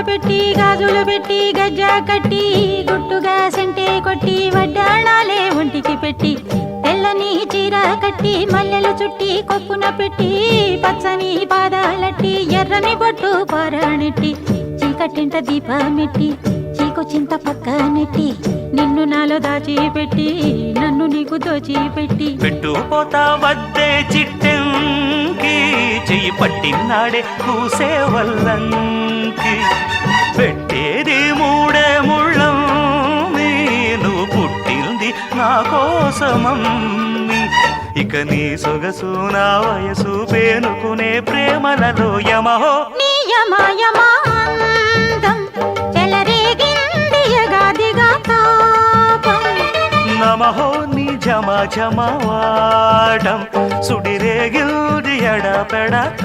పెట్టి గాజులు పెట్టి గజ్జా కట్టి గుట్టుగా సెంటే కొట్టి వడ్డాణాలే ఒంటికి పెట్టి తెల్లని చీర కట్టి మల్లెలు చుట్టి కొప్పున పెట్టి పచ్చని పాదాలట్టి ఎర్రని బొట్టు పారాణెట్టి చీకటింట దీపమెట్టి చీకు చింత పక్క నెట్టి నిన్ను నాలో దాచిపెట్టి నన్ను నీకు దోచిపెట్టి పెట్టుపోతా వద్దే చిట్టెంకి చెయ్యి పట్టినాడే కూసే వల్లంకి పెట్టేది మూడే ముళ్ళం నువ్వు పుట్టింది నా కోసమమ్మి ఇక నీ సొగసు నా వయసు పేనుకునే ప్రేమలలో యమహో నీ యమాయమాందం చెలరేగింది యగాదిగా తాపం నమహో నీ జమజమవాడం సుడిరేగిల్ది ఎడపెడతాళం